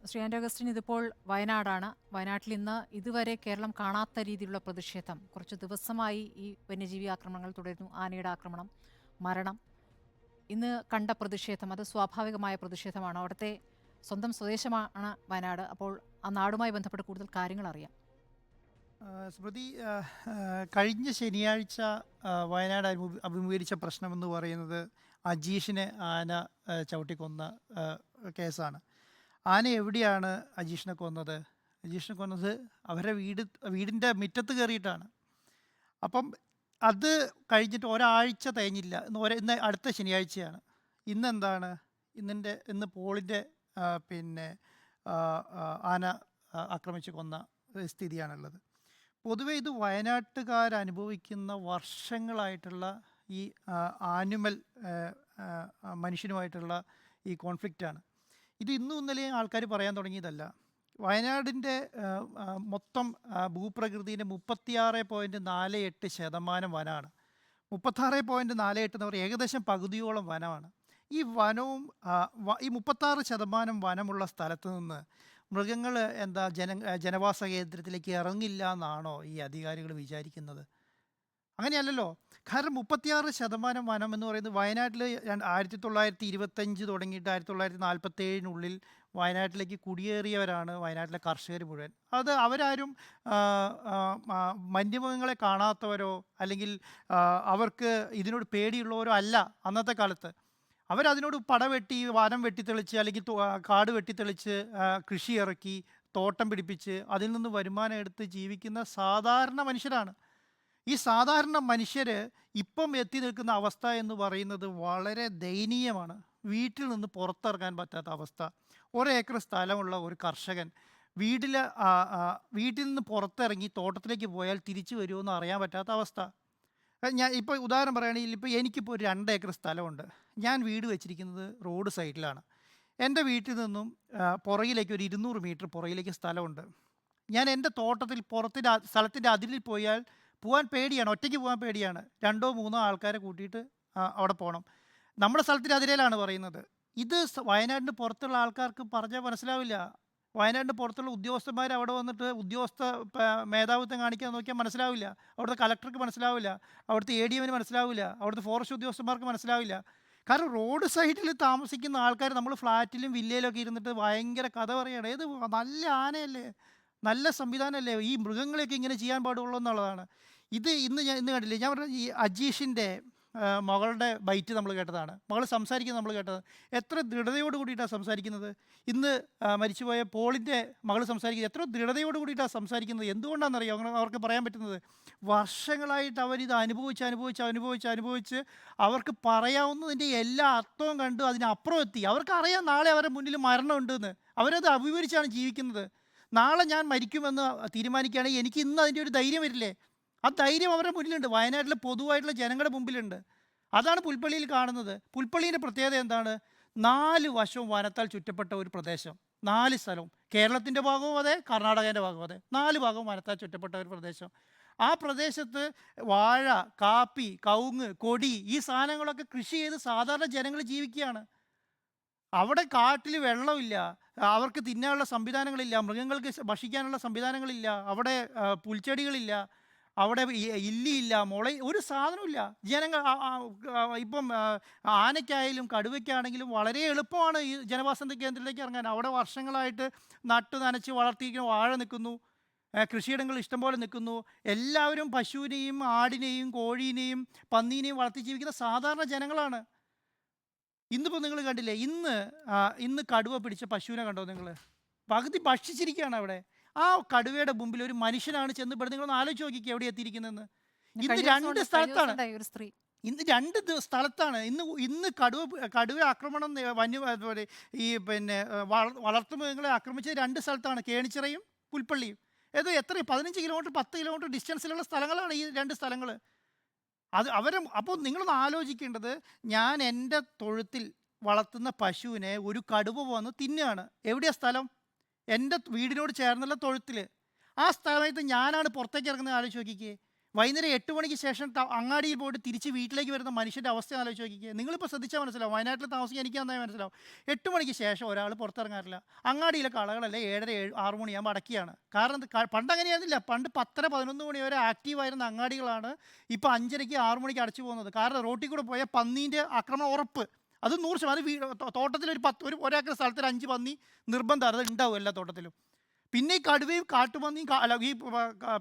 Shri Andrew Augustine, ഇതിപ്പോൾ വയനാടാണ്. വയനാട്ടിൽ ഇന്ന് ഇതുവരെ കേരളം കാണാത്ത രീതിയിലുള്ള പ്രതിഷേധം. കുറച്ച് ദിവസമായി ഈ വന്യജീവി ആക്രമണങ്ങൾ തുടരുന്നു. ആനയുടെ ആക്രമണം, മരണം. ഇന്ന് കണ്ട പ്രതിഷേധം അത് സ്വാഭാവികമായ പ്രതിഷേധമാണ്. അവിടുത്തെ സ്വന്തം സ്വദേശമാണ് വയനാട്. അപ്പോൾ ആ നാടുമായി ബന്ധപ്പെട്ട് കൂടുതൽ കാര്യങ്ങൾ അറിയാം. സ്മൃതി, കഴിഞ്ഞ ശനിയാഴ്ച വയനാട് അഭിമുഖീകരിച്ച പ്രശ്നമെന്ന് പറയുന്നത് അജീഷിനെ ആന ചവിട്ടിക്കൊന്ന കേസാണ്. ആന എവിടെയാണ് അജീഷിനെ കൊന്നത്? അജീഷിനെ കൊന്നത് അവരുടെ വീടിൻ്റെ മുറ്റത്ത് കയറിയിട്ടാണ്. അപ്പം അത് കഴിഞ്ഞിട്ട് ഒരാഴ്ച തികഞ്ഞില്ല. ഇന്ന് അടുത്ത ശനിയാഴ്ചയാണ്. ഇന്നെന്താണ്? ഇന്ന് പോളിൻ്റെ പിന്നെ ആ, ആന ആക്രമിച്ച് കൊന്ന സ്ഥിതിയാണുള്ളത്. പൊതുവെ ഇത് വയനാട്ടുകാരനുഭവിക്കുന്ന വർഷങ്ങളായിട്ടുള്ള ഈ ആനിമൽ മനുഷ്യനുമായിട്ടുള്ള ഈ കോൺഫ്ലിക്റ്റാണ്. ഇത് ഇന്നും ഇന്നലെയും ആൾക്കാർ പറയാൻ തുടങ്ങിയതല്ല. വയനാടിൻ്റെ മൊത്തം ഭൂപ്രകൃതിൻ്റെ 36.48% വനമാണ്. 36.48 എന്ന് പറയുന്നത് ഏകദേശം പകുതിയോളം വനമാണ്. ഈ വനവും ഈ 36% വനമുള്ള സ്ഥലത്ത് നിന്ന് മൃഗങ്ങൾ ജനവാസ കേന്ദ്രത്തിലേക്ക് ഇറങ്ങില്ല എന്നാണോ ഈ അധികാരികൾ വിചാരിക്കുന്നത്? അങ്ങനെയല്ലല്ലോ. കാരണം 36% വനം എന്ന് പറയുന്നത് വയനാട്ടിൽ 1925 തുടങ്ങിയിട്ട് 1947 വയനാട്ടിലേക്ക് കുടിയേറിയവരാണ് വയനാട്ടിലെ കർഷകർ മുഴുവൻ. അത് അവരാരും വന്യമൃഗങ്ങളെ കാണാത്തവരോ അല്ലെങ്കിൽ അവർക്ക് ഇതിനോട് പേടിയുള്ളവരോ അല്ല അന്നത്തെ കാലത്ത്. അവരതിനോട് പടവെട്ടി, വനം വെട്ടിത്തെളിച്ച് അല്ലെങ്കിൽ കാട് വെട്ടിത്തെളിച്ച് കൃഷി ഇറക്കി, തോട്ടം പിടിപ്പിച്ച് അതിൽ നിന്ന് വരുമാനം എടുത്ത് ജീവിക്കുന്ന സാധാരണ മനുഷ്യരാണ്. ഈ സാധാരണ മനുഷ്യർ ഇപ്പം എത്തി നിൽക്കുന്ന അവസ്ഥ എന്ന് പറയുന്നത് വളരെ ദയനീയമാണ്. വീട്ടിൽ നിന്ന് പുറത്തിറങ്ങാൻ പറ്റാത്ത അവസ്ഥ. 1 ഏക്കർ സ്ഥലമുള്ള ഒരു കർഷകൻ വീട്ടിൽ നിന്ന് പുറത്തിറങ്ങി തോട്ടത്തിലേക്ക് പോയാൽ തിരിച്ചു വരുമോ എന്ന് അറിയാൻ പറ്റാത്ത അവസ്ഥ. ഞാൻ ഇപ്പോൾ ഉദാഹരണം പറയുകയാണെങ്കിൽ, ഇപ്പോൾ എനിക്കിപ്പോൾ ഒരു 2 ഏക്കർ സ്ഥലമുണ്ട്. ഞാൻ വീട് വെച്ചിരിക്കുന്നത് റോഡ് സൈഡിലാണ്. എൻ്റെ വീട്ടിൽ നിന്നും പുറകിലേക്ക് ഒരു 200 മീറ്റർ പുറകിലേക്ക് സ്ഥലമുണ്ട്. ഞാൻ എൻ്റെ തോട്ടത്തിൽ സ്ഥലത്തിൻ്റെ അതിരിൽ പോകാൻ പേടിയാണ്. ഒറ്റയ്ക്ക് പോകാൻ പേടിയാണ്. 2 3 ആൾക്കാരെ കൂട്ടിയിട്ട് അവിടെ പോകണം. നമ്മുടെ സ്ഥലത്തിൻ്റെ അതിരയിലാണ് പറയുന്നത്. ഇത് വയനാടിന് പുറത്തുള്ള ആൾക്കാർക്ക് പറഞ്ഞാൽ മനസ്സിലാവില്ല. വയനാടിന് പുറത്തുള്ള ഉദ്യോഗസ്ഥന്മാർ അവിടെ വന്നിട്ട് മേധാവിത്വം കാണിക്കാൻ നോക്കിയാൽ മനസ്സിലാവില്ല. അവിടുത്തെ കലക്ടർക്ക് മനസ്സിലാവില്ല, അവിടുത്തെ ADMന് മനസ്സിലാവില്ല, അവിടുത്തെ ഫോറസ്റ്റ് ഉദ്യോഗസ്ഥന്മാർക്ക് മനസ്സിലാവില്ല. കാരണം റോഡ് സൈഡിൽ താമസിക്കുന്ന ആൾക്കാർ നമ്മൾ ഫ്ലാറ്റിലും വില്ലയിലും ഒക്കെ ഇരുന്നിട്ട് ഭയങ്കര കഥ പറയുകയാണ്. ഏത് നല്ല ആനയല്ലേ, നല്ല സംവിധാനമല്ലേ, ഈ മൃഗങ്ങളെയൊക്കെ ഇങ്ങനെ ചെയ്യാൻ പാടുള്ളൂ എന്നുള്ളതാണ്. ഇന്ന് കണ്ടില്ലേ, ഞാൻ പറഞ്ഞ ഈ അജീഷിൻ്റെ മകളുടെ ബൈറ്റ് നമ്മൾ കേട്ടതാണ്. മകൾ സംസാരിക്കുന്നത് നമ്മൾ കേട്ടത്. എത്ര ദൃഢതയോട് കൂടിയിട്ടാണ് സംസാരിക്കുന്നത്. ഇന്ന് മരിച്ചുപോയ പോളിൻ്റെ മകൾ സംസാരിക്കുന്നത് എത്ര ദൃഢതയോട് കൂടിയിട്ടാണ് സംസാരിക്കുന്നത്. എന്തുകൊണ്ടാണെന്നറിയാം അങ്ങനെ അവർക്ക് പറയാൻ പറ്റുന്നത്? വർഷങ്ങളായിട്ട് അവരിത് അനുഭവിച്ച് അവർക്ക് പറയാവുന്നതിൻ്റെ എല്ലാ അർത്ഥവും കണ്ട് അതിനപ്പുറം എത്തി. അവർക്കറിയാം നാളെ അവരുടെ മുന്നിൽ മരണമുണ്ടെന്ന്. അവരത് അഭിമുഖീകരിച്ചാണ് ജീവിക്കുന്നത്. നാളെ ഞാൻ മരിക്കുമെന്ന് തീരുമാനിക്കുകയാണെങ്കിൽ എനിക്ക് ഇന്ന് അതിൻ്റെ ഒരു ധൈര്യം വരില്ലേ? ആ ധൈര്യം അവരുടെ മുന്നിലുണ്ട്. വയനാട്ടിലെ പൊതുവായിട്ടുള്ള ജനങ്ങളുടെ മുമ്പിലുണ്ട്. അതാണ് പുൽപ്പള്ളിയിൽ കാണുന്നത്. പുൽപ്പള്ളീൻ്റെ പ്രത്യേകത എന്താണ്? 4 വശവും വനത്താൽ ചുറ്റപ്പെട്ട ഒരു പ്രദേശം. 4 സ്ഥലവും. കേരളത്തിൻ്റെ ഭാഗവും അതെ, കർണാടകേൻ്റെ ഭാഗവും അതെ. 4 ഭാഗവും വനത്താൽ ചുറ്റപ്പെട്ട ഒരു പ്രദേശം. ആ പ്രദേശത്ത് വാഴ, കാപ്പി, കവുങ്ങ്, കൊടി ഈ സാധനങ്ങളൊക്കെ കൃഷി ചെയ്ത് സാധാരണ ജനങ്ങൾ ജീവിക്കുകയാണ്. അവിടെ കാട്ടിൽ വെള്ളമില്ല, അവർക്ക് തിന്നാനുള്ള സംവിധാനങ്ങളില്ല, മൃഗങ്ങൾക്ക് ഭക്ഷിക്കാനുള്ള സംവിധാനങ്ങളില്ല, അവിടെ പുൽച്ചെടികളില്ല, അവിടെ ഇല്ലിയില്ല, ഒരു സാധനമില്ല. ജനങ്ങൾ ഇപ്പം ആനയ്ക്കായാലും കടുവയ്ക്കാണെങ്കിലും വളരെ എളുപ്പമാണ് ഈ ജനവാസ കേന്ദ്രത്തിലേക്ക് ഇറങ്ങാൻ. അവിടെ വർഷങ്ങളായിട്ട് നട്ടു നനച്ച് വളർത്തിയിരിക്കുന്ന വാഴ നിൽക്കുന്നു, കൃഷിയിടങ്ങൾ ഇഷ്ടംപോലെ നിൽക്കുന്നു. എല്ലാവരും പശുവിനെയും ആടിനെയും കോഴീനെയും പന്നീനെയും വളർത്തി ജീവിക്കുന്ന സാധാരണ ജനങ്ങളാണ്. ഇന്നിപ്പോൾ നിങ്ങൾ കണ്ടില്ലേ, ഇന്ന് കടുവ പിടിച്ച പശുവിനെ കണ്ടോ നിങ്ങൾ? പകുതി ഭക്ഷിച്ചിരിക്കുകയാണ് അവിടെ. ആ കടുവയുടെ മുമ്പിൽ ഒരു മനുഷ്യനാണ് ചെന്ന് പെടുന്നത്. നിങ്ങളൊന്ന് ആലോചിച്ച് നോക്കിക്കുക എവിടെ എത്തിയിരിക്കുന്നതെന്ന്. ഇന്ന് 2 സ്ഥലത്താണ്. ഒരു സ്ത്രീ ഇന്ന് 2 സ്ഥലത്താണ്. ഇന്ന് കടുവ ആക്രമണം ഈ വളർത്തുമൃഗങ്ങളെ ആക്രമിച്ചത് 2 സ്ഥലത്താണ്, കേണിച്ചിറയും പുൽപ്പള്ളിയും. എത്ര 15 കിലോമീറ്റർ 10 കിലോമീറ്റർ ഡിസ്റ്റൻസിലുള്ള സ്ഥലങ്ങളാണ് ഈ 2 സ്ഥലങ്ങൾ. അപ്പോൾ നിങ്ങളൊന്ന് ആലോചിക്കേണ്ടത്, ഞാൻ എൻ്റെ തൊഴുത്തിൽ വളർത്തുന്ന പശുവിനെ ഒരു കടുവ വന്ന് തിന്നുകയാണ്. എവിടെയാണ് സ്ഥലം? എൻ്റെ വീടിനോട് ചേർന്നുള്ള തൊഴുത്തിൽ. ആ സ്ഥലത്ത് ഞാനാണ് പുറത്തേക്ക് ഇറങ്ങുന്നത്. ആലോചിച്ച് നോക്കിക്കേ. വൈകുന്നേരം 8 മണിക്ക് ശേഷം അങ്ങാടിയിൽ പോയിട്ട് തിരിച്ച് വീട്ടിലേക്ക് വരുന്ന മനുഷ്യൻ്റെ അവസ്ഥ ആലോചിച്ച് നോക്കിക്കേ. നിങ്ങളിപ്പോൾ ശ്രദ്ധിച്ചാൽ മനസ്സിലാവും. വയനാട്ടിൽ താമസിക്കാൻ എനിക്ക് നന്നായി മനസ്സിലാവും. 8 മണിക്ക് ശേഷം ഒരാൾ പുറത്തിറങ്ങാറില്ല. അങ്ങാടിയിലെ കടകളല്ലേ 7:30 6 മണിയാകുമ്പോൾ അടയ്ക്കുകയാണ്. കാരണം പണ്ട് അങ്ങനെയായിരുന്നില്ല. പണ്ട് 10 11 മണി വരെ ആക്റ്റീവായിരുന്ന അങ്ങാടികളാണ് ഇപ്പോൾ 5:30 6 മണിക്ക് അടച്ചു പോകുന്നത്. കാരണം റോട്ടിൽ കൂടെ പോയാൽ പന്നീൻ്റെ ആക്രമണം ഉറപ്പ്. അത് 100%. അത് തോട്ടത്തിൽ ഒരേക്കർ സ്ഥലത്തിൽ 5 പന്നി നിർബന്ധം, അത് ഉണ്ടാവും എല്ലാ തോട്ടത്തിലും. പിന്നെ ഈ കടുവയും കാട്ടുപന്നിയും അല്ല ഈ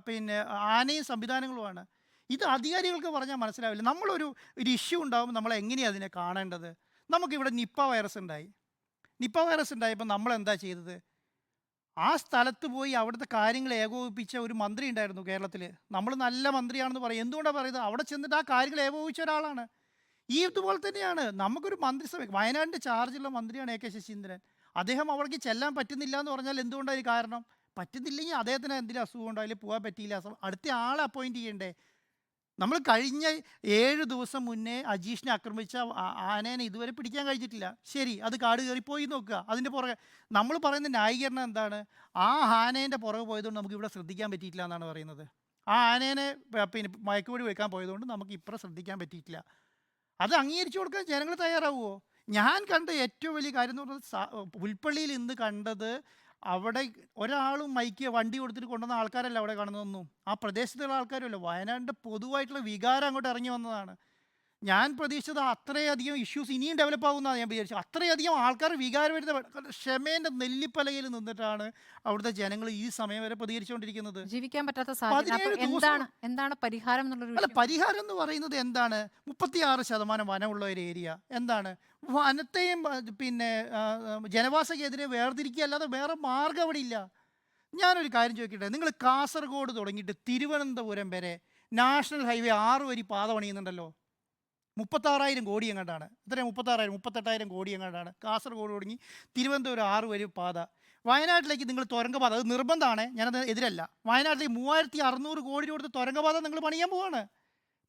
പിന്നെ ആനയും സംവിധാനങ്ങളുമാണ്. ഇത് അധികാരികൾക്ക് പറഞ്ഞാൽ മനസ്സിലാവില്ല. ഒരു ഇഷ്യൂ ഉണ്ടാകുമ്പോൾ നമ്മൾ എങ്ങനെയാണ് അതിനെ കാണേണ്ടത്? നമുക്കിവിടെ നിപ്പ വൈറസ് ഉണ്ടായി. നിപ്പ വൈറസ് ഉണ്ടായപ്പോൾ നമ്മൾ എന്താ ചെയ്തത്? ആ സ്ഥലത്ത് പോയി അവിടുത്തെ കാര്യങ്ങൾ ഏകോപിപ്പിച്ച ഒരു മന്ത്രി ഉണ്ടായിരുന്നു കേരളത്തിൽ. നമ്മൾ നല്ല മന്ത്രിയാണെന്ന് പറയും. എന്തുകൊണ്ടാണ് പറയുന്നത്? അവിടെ ചെന്നിട്ട് ആ കാര്യങ്ങൾ ഏകോപിപ്പിച്ച ഒരാളാണ്. ഇതുപോലെ തന്നെയാണ് നമുക്കൊരു മന്ത്രിസഭ. വയനാടിൻ്റെ ചാർജുള്ള മന്ത്രിയാണ് AK ശശീന്ദ്രൻ. അദ്ദേഹം അവിടേക്ക് ചെല്ലാൻ പറ്റുന്നില്ല എന്ന് പറഞ്ഞാൽ എന്തുകൊണ്ടായിരിക്കും കാരണം? പറ്റുന്നില്ലെങ്കിൽ അദ്ദേഹത്തിന് എന്തെങ്കിലും അസുഖം ഉണ്ടോ, അതിൽ പോകാൻ പറ്റിയില്ല, അടുത്ത ആളെ അപ്പോയിൻറ്റ് ചെയ്യണ്ടേ? നമ്മൾ കഴിഞ്ഞ 7 ദിവസം മുന്നേ അജീഷിനെ ആക്രമിച്ച ആനേനെ ഇതുവരെ പിടിക്കാൻ കഴിഞ്ഞിട്ടില്ല. ശരി, അത് കാട് കയറിപ്പോയി നോക്കുക. അതിൻ്റെ പുറകെ നമ്മൾ പറയുന്ന ന്യായീകരണം എന്താണ്? ആ ആനേൻ്റെ പുറകെ പോയതുകൊണ്ട് നമുക്ക് ഇവിടെ ശ്രദ്ധിക്കാൻ പറ്റിയിട്ടില്ല എന്നാണ് പറയുന്നത്. ആ ആനേനെ പിന്നെ മയക്കുവെടി വെക്കാൻ പോയതുകൊണ്ട് നമുക്ക് ഇപ്പുറം ശ്രദ്ധിക്കാൻ പറ്റിയിട്ടില്ല. അത് അംഗീകരിച്ചു കൊടുക്കാൻ ജനങ്ങൾ തയ്യാറാവുമോ? ഞാൻ കണ്ട ഏറ്റവും വലിയ കാര്യം എന്ന് പറഞ്ഞാൽ പുൽപ്പള്ളിയിൽ ഇന്ന് കണ്ടത്, അവിടെ ഒരാളും വണ്ടി കൊടുത്തിട്ട് കൊണ്ടുവന്ന ആൾക്കാരല്ല അവിടെ കാണുന്നതൊന്നും. ആ പ്രദേശത്തുള്ള ആൾക്കാരുമല്ല. വയനാടിൻ്റെ പൊതുവായിട്ടുള്ള വികാരം അങ്ങോട്ട് ഇറങ്ങി വന്നതാണ്. ഞാൻ പ്രതീക്ഷിച്ചത് അത്രയധികം ഇഷ്യൂസ് ഇനിയും ഡെവലപ്പ് ആകുമെന്നാണ് ഞാൻ വിചാരിച്ചത്. അത്രയധികം ആൾക്കാർ വികാരം വരുന്ന ക്ഷമേൻ്റെ നെല്ലിപ്പലകയിൽ നിന്നിട്ടാണ് അവിടുത്തെ ജനങ്ങൾ ഈ സമയം വരെ പ്രതികരിച്ചുകൊണ്ടിരിക്കുന്നത്. ജീവിക്കാൻ പറ്റാത്ത സാഹചര്യം. 17 അപ്പോൾ ദിവസം. എന്താണ് പരിഹാരം എന്നുള്ളൊരു അല്ല, വിഷയം? പരിഹാരം എന്ന് പറയുന്നത് എന്താണ്? 36% വനമുള്ള ഒരു ഏരിയ. എന്താണ് വനത്തെയും പിന്നെ ജനവാസ കേന്ദ്രം വേർതിരിക്കുക, അല്ലാതെ വേറെ മാർഗ്ഗം അവിടെ ഇല്ല. ഞാനൊരു കാര്യം ചോദിക്കട്ടെ, നിങ്ങൾ കാസർഗോഡ് തുടങ്ങിയിട്ട് തിരുവനന്തപുരം വരെ നാഷണൽ ഹൈവേ 6 വരി പാത പണിയുന്നുണ്ടല്ലോ. 36,000 കോടി എങ്ങാണ്ടാണ്. എത്രയാണ്? 38,000 കോടി എങ്ങാണ്ടാണ്. കാസർഗോഡ് തുടങ്ങി തിരുവനന്തപുരം 6 വരി പാത. വയനാട്ടിലേക്ക് നിങ്ങൾ തുരങ്കപാത, അത് നിർബന്ധമാണ്, ഞാനത് എതിരല്ല. വയനാട്ടിലേക്ക് 3,600 കോടി രൂപ കൊടുത്ത് തുരങ്കപാത നിങ്ങൾ പണിയാൻ പോവാണ്.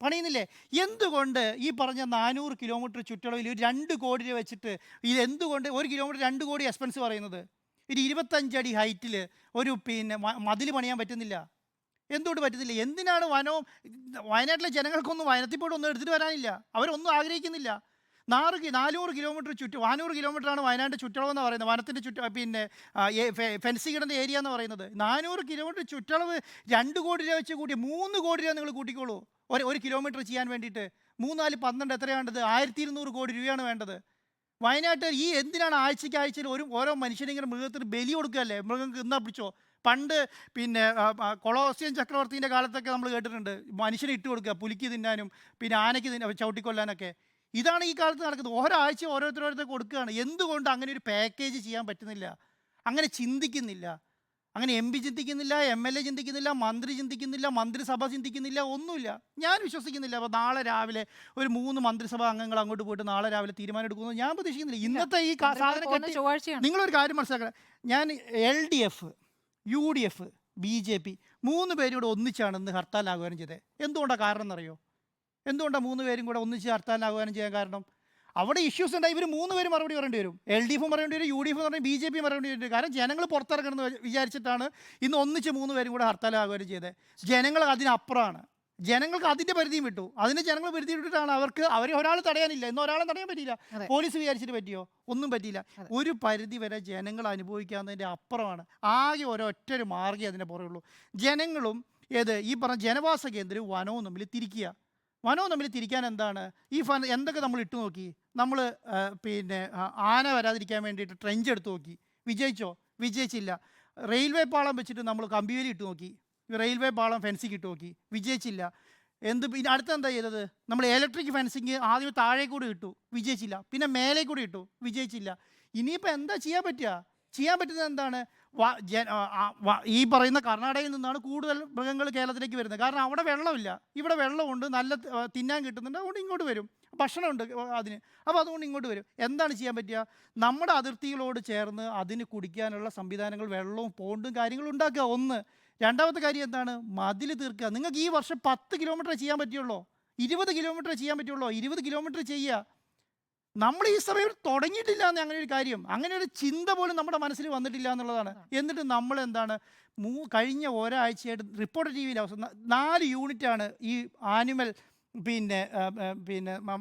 പണിയുന്നില്ലേ? എന്തുകൊണ്ട് ഈ പറഞ്ഞ 400 കിലോമീറ്റർ ചുറ്റളവിൽ 2 കോടി രൂപ വെച്ചിട്ട് ഇത് എന്തുകൊണ്ട് 1 കിലോമീറ്റർ 2 കോടി എക്സ്പെൻസ് പറയുന്നത്? ഒരു 25 അടി ഹൈറ്റിൽ ഒരു പിന്നെ മതിൽ പണിയാൻ പറ്റുന്നില്ല? എന്തുകൊണ്ട് പറ്റുന്നില്ല? എന്തിനാണ് വയനാട്ടിലെ ജനങ്ങൾക്കൊന്നും വയനത്തിൽ പോയിട്ട് ഒന്നും എടുത്തിട്ട് വരാനില്ല. അവരൊന്നും ആഗ്രഹിക്കുന്നില്ല. 400 കിലോമീറ്റർ 400 കിലോമീറ്ററാണ് വയനാടിൻ്റെ ചുറ്റളവെന്ന് പറയുന്നത്. വനത്തിൻ്റെ പിന്നെ ഫെൻസിങ് ഇടുന്ന ഏരിയ എന്ന് പറയുന്നത്. 400 കിലോമീറ്റർ ചുറ്റളവ് 2 കോടി രൂപ വെച്ച് കൂട്ടി 3 കോടി രൂപ നിങ്ങൾ കൂട്ടിക്കോളൂ. ഒരു കിലോമീറ്റർ ചെയ്യാൻ വേണ്ടിയിട്ട് 3 4 12 എത്രയാണ്ടത്? 1,200 കോടി രൂപയാണ് വേണ്ടത്. വയനാട്ടിൽ എന്തിനാണ് ആഴ്ചയ്ക്ക് ഓരോ മനുഷ്യനിങ്ങനെ മൃഗത്തിന് ബലി കൊടുക്കുകയല്ലേ? മൃഗങ്ങൾക്ക് ഇന്നാ പിടിച്ചോ. പണ്ട് പിന്നെ കൊളോസിയം ചക്രവർത്തിൻ്റെ കാലത്തൊക്കെ നമ്മൾ കേട്ടിട്ടുണ്ട്, മനുഷ്യനെ ഇട്ട് കൊടുക്കുക പുലിക്ക് തിന്നാനും പിന്നെ ആനയ്ക്ക് ചവിട്ടിക്കൊല്ലാനൊക്കെ. ഇതാണ് ഈ കാലത്ത് നടക്കുന്നത്. ഓരോ ആഴ്ച ഓരോരുത്തരോരുത്തർ കൊടുക്കുകയാണ്. എന്തുകൊണ്ട് അങ്ങനെ ഒരു പാക്കേജ് ചെയ്യാൻ പറ്റുന്നില്ല? അങ്ങനെ ചിന്തിക്കുന്നില്ല. അങ്ങനെ MP ചിന്തിക്കുന്നില്ല, MLA ചിന്തിക്കുന്നില്ല, മന്ത്രി ചിന്തിക്കുന്നില്ല, മന്ത്രിസഭ ചിന്തിക്കുന്നില്ല, ഒന്നുമില്ല. ഞാൻ വിശ്വസിക്കുന്നില്ല. അപ്പോൾ നാളെ രാവിലെ ഒരു 3 മന്ത്രിസഭാ അംഗങ്ങൾ അങ്ങോട്ട് പോയിട്ട് നാളെ രാവിലെ തീരുമാനം എടുക്കുമെന്ന് ഞാൻ പ്രതീക്ഷിക്കുന്നില്ല. ഇന്നത്തെ ഈ സാധനം കെട്ടി ചൊവ്വാഴ്ചയാണ്. നിങ്ങളൊരു കാര്യം മനസ്സിലാക്കണം. ഞാൻ LDF, UDF, BJP 3 പേരും കൂടെ ഒന്നിച്ചാണ് ഇന്ന് ഹർത്താൽ ആഹ്വാനം ചെയ്തത്. എന്തുകൊണ്ടാണ് കാരണം എന്നറിയോ? എന്തുകൊണ്ടാണ് 3 പേരും കൂടെ ഒന്നിച്ച് ഹർത്താൽ ആഹ്വാനം ചെയ്യാൻ കാരണം? അവിടെ ഇഷ്യൂസ് ഉണ്ടായി. ഇവർ 3 പേരും മറുപടി പറയേണ്ടി വരും. LDF പറയേണ്ടി വരും, UDF പറയും, BJP പറയേണ്ടി വരും. കാരണം ജനങ്ങൾ പുറത്തിറങ്ങണമെന്ന് വിചാരിച്ചിട്ടാണ് ഇന്ന് ഒന്നിച്ച് 3 പേരും കൂടെ ഹർത്താൽ ആഹ്വാനം ചെയ്തത്. ജനങ്ങൾ അതിനപ്പുറമാണ്. ജനങ്ങൾക്ക് അതിൻ്റെ പരിധിയും വിട്ടു. അതിന് ജനങ്ങൾ പരിധി വിട്ടിട്ടാണ് അവരെ ഒരാൾ തടയാനില്ല. ഇന്ന് ഒരാളെ തടയാൻ പറ്റിയില്ല. പോലീസ് വിചാരിച്ചിട്ട് പറ്റിയോ? ഒന്നും പറ്റിയില്ല. ഒരു പരിധി വരെ ജനങ്ങൾ അനുഭവിക്കാവുന്നതിൻ്റെ അപ്പുറമാണ്. ആകെ ഒരൊറ്റൊരു മാർഗ്ഗമേ അതിൻ്റെ പുറയുള്ളൂ. ജനങ്ങളും ഈ പറഞ്ഞ ജനവാസ കേന്ദ്രവും വനവും തമ്മിൽ തിരിക്കുക. വനവും തമ്മിൽ തിരിക്കാൻ എന്താണ്? എന്തൊക്കെ നമ്മൾ ഇട്ട് നോക്കി? നമ്മൾ പിന്നെ ആന വരാതിരിക്കാൻ വേണ്ടിയിട്ട് ട്രെഞ്ച് എടുത്ത് നോക്കി. വിജയിച്ചോ? വിജയിച്ചില്ല. റെയിൽവേ പാളം വെച്ചിട്ട് നമ്മൾ കമ്പിവേലി ഇട്ട് നോക്കി. റെയിൽവേ പാളം ഫെൻസിങ് ഇട്ട് നോക്കി. വിജയിച്ചില്ല. പിന്നെ അടുത്തെന്താ ചെയ്തത്? നമ്മൾ ഇലക്ട്രിക് ഫെൻസിങ് ആദ്യം താഴെ കൂടി ഇട്ടു. വിജയിച്ചില്ല. പിന്നെ മേലെ കൂടി ഇട്ടു. വിജയിച്ചില്ല. ഇനിയിപ്പോൾ എന്താ ചെയ്യാൻ പറ്റുക? ചെയ്യാൻ പറ്റുന്നത് എന്താണ്? ഈ പറയുന്ന കർണാടകയിൽ നിന്നാണ് കൂടുതൽ മൃഗങ്ങൾ കേരളത്തിലേക്ക് വരുന്നത്. കാരണം അവിടെ വെള്ളമില്ല. ഇവിടെ വെള്ളമുണ്ട്, നല്ല തിന്നാൻ കിട്ടുന്നുണ്ട്. അതുകൊണ്ട് ഇങ്ങോട്ട് വരും. ഭക്ഷണമുണ്ട് അതിന്. അപ്പോൾ അതുകൊണ്ട് ഇങ്ങോട്ട് വരും. എന്താണ് ചെയ്യാൻ പറ്റുക? നമ്മുടെ അതിർത്തികളോട് ചേർന്ന് അതിന് കുടിക്കാനുള്ള സംവിധാനങ്ങൾ, വെള്ളവും പോണ്ടും കാര്യങ്ങളും ഉണ്ടാക്കുക. ഒന്ന്. രണ്ടാമത്തെ കാര്യം എന്താണ്? മതിൽ തീർക്കുക. നിങ്ങൾക്ക് ഈ വർഷം 10 കിലോമീറ്റർ ചെയ്യാൻ പറ്റുള്ളൂ. 20 കിലോമീറ്റർ ചെയ്യാൻ പറ്റുള്ളൂ. 20 കിലോമീറ്റർ ചെയ്യുക. നമ്മൾ ഈ സമയം തുടങ്ങിയിട്ടില്ല എന്ന് അങ്ങനെ ഒരു കാര്യം, അങ്ങനെ ഒരു ചിന്ത പോലും നമ്മുടെ മനസ്സിൽ വന്നിട്ടില്ല എന്നുള്ളതാണ്. എന്നിട്ട് നമ്മൾ എന്താണ് കഴിഞ്ഞ ഒരാഴ്ചയായിട്ട് റിപ്പോർട്ടർ ടി വിയിൽ 4 യൂണിറ്റാണ് ഈ ആനിമൽ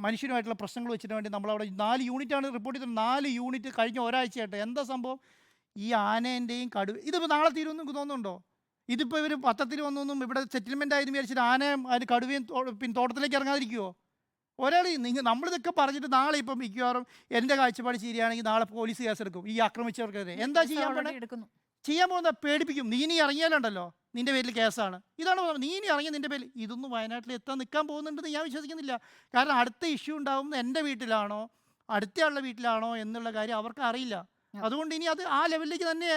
മനുഷ്യനുമായിട്ടുള്ള പ്രശ്നങ്ങൾ വെച്ചിട്ട് വേണ്ടി നമ്മളവിടെ 4 യൂണിറ്റാണ് റിപ്പോർട്ട് ചെയ്തത്. 4 യൂണിറ്റ് കഴിഞ്ഞ ഒരാഴ്ചയായിട്ട്. എന്താ സംഭവം? ഈ ആനേൻ്റെയും ഇതിപ്പോൾ നാളെ തീരുമെന്ന് നിങ്ങൾക്ക് തോന്നുന്നുണ്ടോ? ഇതിപ്പോൾ ഇവർ പത്രത്തിൽ വന്നൊന്നും ഇവിടെ സെറ്റിൽമെൻ്റ് ആയെന്ന് വിചാരിച്ചിട്ട് ആനയും അതിന് കടുവയും തോട്ടത്തിലേക്ക് ഇറങ്ങാതിരിക്കുമോ? നമ്മളിതൊക്കെ പറഞ്ഞിട്ട് നാളെ ഇപ്പം മിക്കവാറും എൻ്റെ കാഴ്ചപ്പാട് ശരിയാണെങ്കിൽ നാളെ പോലീസ് കേസെടുക്കും ഈ ആക്രമിച്ചവർക്കെതിരെ. എന്താ ചെയ്യാൻ പോകുന്ന? പേടിപ്പിക്കും. നീ ഇനി ഇറങ്ങിയാലുണ്ടല്ലോ നിൻ്റെ പേരിൽ കേസാണ്. ഇതാണ് നീ ഇനി ഇറങ്ങിയ നിൻ്റെ പേരിൽ ഇതൊന്നും വയനാട്ടിൽ നിൽക്കാൻ പോകുന്നുണ്ടെന്ന് ഞാൻ വിശ്വസിക്കുന്നില്ല. കാരണം അടുത്ത ഇഷ്യൂ ഉണ്ടാവുന്നത് എൻ്റെ വീട്ടിലാണോ അടുത്തയാളുടെ വീട്ടിലാണോ എന്നുള്ള കാര്യം അവർക്ക് അറിയില്ല. അതുകൊണ്ട് ഇനി അത് ആ ലെവലിലേക്ക് തന്നെ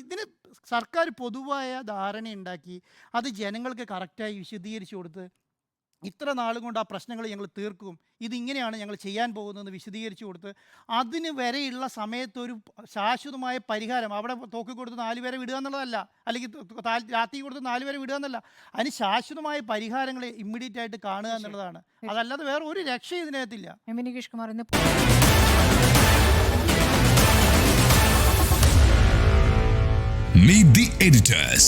ഇതിന് സർക്കാർ പൊതുവായ ധാരണ ഉണ്ടാക്കി അത് ജനങ്ങൾക്ക് കറക്റ്റായി വിശദീകരിച്ചു കൊടുത്ത് ഇത്ര നാളും കൊണ്ട് ആ പ്രശ്നങ്ങൾ ഞങ്ങൾ തീർക്കും, ഇതിങ്ങനെയാണ് ഞങ്ങൾ ചെയ്യാൻ പോകുന്നതെന്ന് വിശദീകരിച്ചു കൊടുത്ത് അതിന് വരെയുള്ള സമയത്ത് ഒരു ശാശ്വതമായ പരിഹാരം. അവിടെ തോക്കി കൊടുത്ത് 4 പേരെ വിടുക എന്നുള്ളതല്ല, അല്ലെങ്കിൽ രാത്രി കൊടുത്ത് 4 പേരെ വിടുക എന്നല്ല, അതിന് ശാശ്വതമായ പരിഹാരങ്ങൾ ഇമ്മീഡിയറ്റ് ആയിട്ട് കാണുക എന്നുള്ളതാണ്. അതല്ലാതെ വേറെ ഒരു രക്ഷയും ഇതിനകത്തില്ല. Nikesh Kumar, Meet the editors.